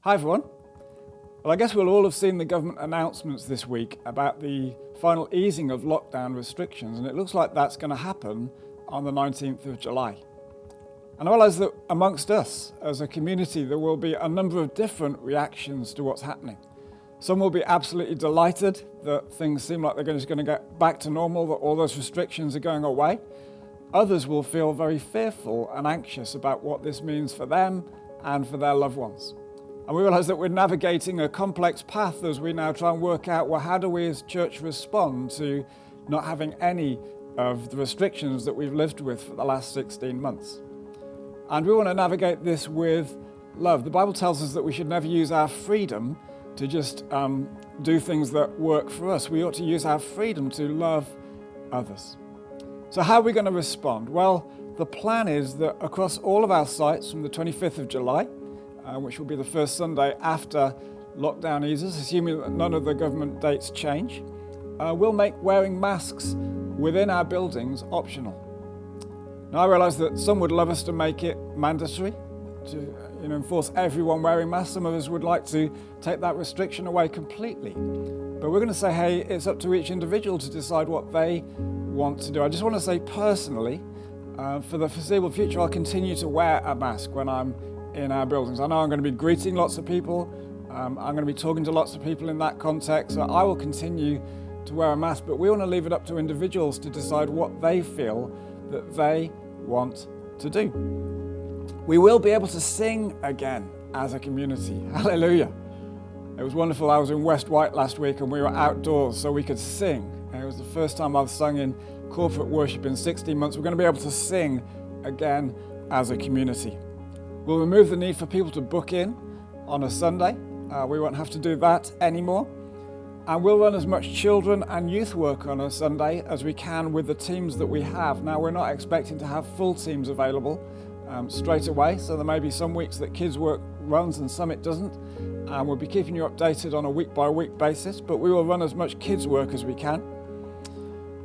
Hi everyone. Well, I guess we'll all have seen the government announcements this week about the final easing of lockdown restrictions, and it looks like that's going to happen on the 19th of July. And I realise that amongst us as a community there will be a number of different reactions to what's happening. Some will be absolutely delighted that things seem like they're just going to get back to normal, that all those restrictions are going away. Others will feel very fearful and anxious about what this means for them and for their loved ones. And we realise that we're navigating a complex path as we now try and work out, well, how do we as church respond to not having any of the restrictions that we've lived with for the last 16 months? And we want to navigate this with love. The Bible tells us that we should never use our freedom to just do things that work for us. We ought to use our freedom to love others. So how are we going to respond? Well, the plan is that across all of our sites from the 25th of July, which will be the first Sunday after lockdown eases, assuming that none of the government dates change, we'll make wearing masks within our buildings optional. Now I realise that some would love us to make it mandatory, to enforce everyone wearing masks. Some of us would like to take that restriction away completely. But we're going to say, hey, it's up to each individual to decide what they want to do. I just want to say personally, for the foreseeable future, I'll continue to wear a mask when I'm in our buildings. I know I'm going to be greeting lots of people. I'm going to be talking to lots of people in that context. So I will continue to wear a mask, but we want to leave it up to individuals to decide what they feel that they want to do. We will be able to sing again as a community. Hallelujah. It was wonderful. I was in West Wight last week and we were outdoors so we could sing. And it was the first time I've sung in corporate worship in 16 months. We're going to be able to sing again as a community. We'll remove the need for people to book in on a Sunday. We won't have to do that anymore. And we'll run as much children and youth work on a Sunday as we can with the teams that we have. Now, we're not expecting to have full teams available straight away, so there may be some weeks that kids work runs and some it doesn't. And we'll be keeping you updated on a week-by-week basis, but we will run as much kids work as we can.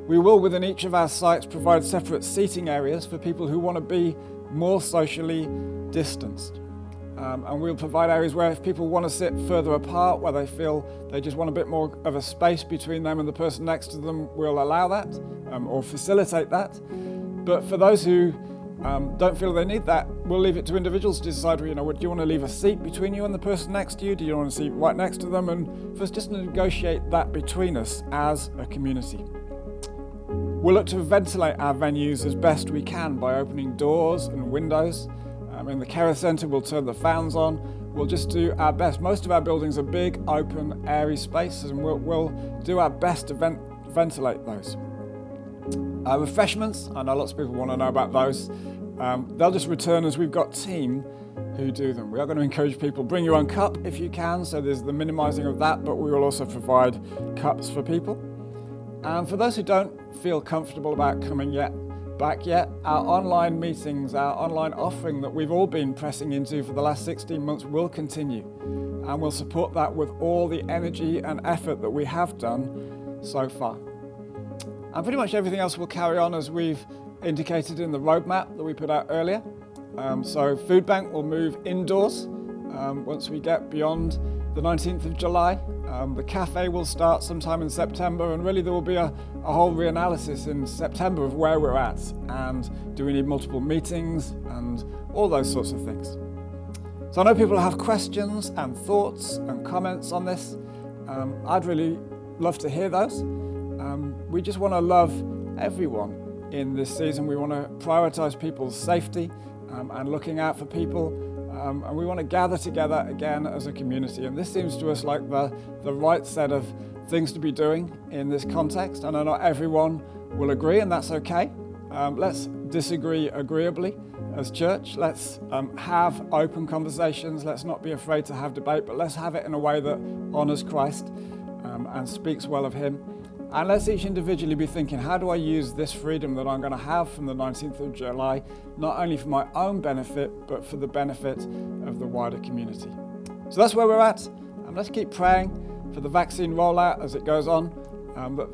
We will, within each of our sites, provide separate seating areas for people who want to be more socially distanced. And we'll provide areas where if people want to sit further apart, where they feel they just want a bit more of a space between them and the person next to them, we'll allow that or facilitate that. But for those who don't feel they need that, we'll leave it to individuals to decide, do you want to leave a seat between you and the person next to you? Do you want to sit right next to them? And for us just to negotiate that between us as a community. We'll look to ventilate our venues as best we can by opening doors and windows. In the Kerith Centre, we'll turn the fans on. We'll just do our best. Most of our buildings are big, open, airy spaces, and we'll do our best to ventilate those. Refreshments, I know lots of people want to know about those. They'll just return as we've got team who do them. We are going to encourage people, bring your own cup if you can, so there's the minimising of that, but we will also provide cups for people. And for those who don't feel comfortable about coming back yet, our online meetings, our online offering that we've all been pressing into for the last 16 months will continue. And we'll support that with all the energy and effort that we have done so far. And pretty much everything else will carry on as we've indicated in the roadmap that we put out earlier. So Food Bank will move indoors once we get beyond the 19th of July. The cafe will start sometime in September, and really there will be a whole reanalysis in September of where we're at and do we need multiple meetings and all those sorts of things. So I know people have questions and thoughts and comments on this. I'd really love to hear those. We just want to love everyone in this season. We want to prioritise people's safety and looking out for people. And we want to gather together again as a community. And this seems to us like the right set of things to be doing in this context. I know not everyone will agree, and that's okay. Let's disagree agreeably as church. Let's have open conversations. Let's not be afraid to have debate, but let's have it in a way that honours Christ and speaks well of him. And let's each individually be thinking, how do I use this freedom that I'm going to have from the 19th of July, not only for my own benefit, but for the benefit of the wider community? So that's where we're at. Let's keep praying for the vaccine rollout as it goes on,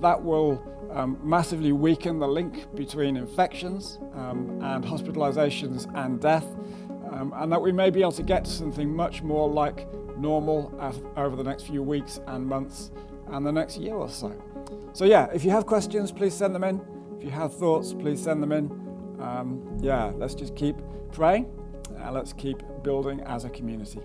that will massively weaken the link between infections and hospitalizations and death, and that we may be able to get to something much more like normal over the next few weeks and months and the next year or so. So yeah, if you have questions, please send them in. If you have thoughts, please send them in. Let's just keep praying and let's keep building as a community.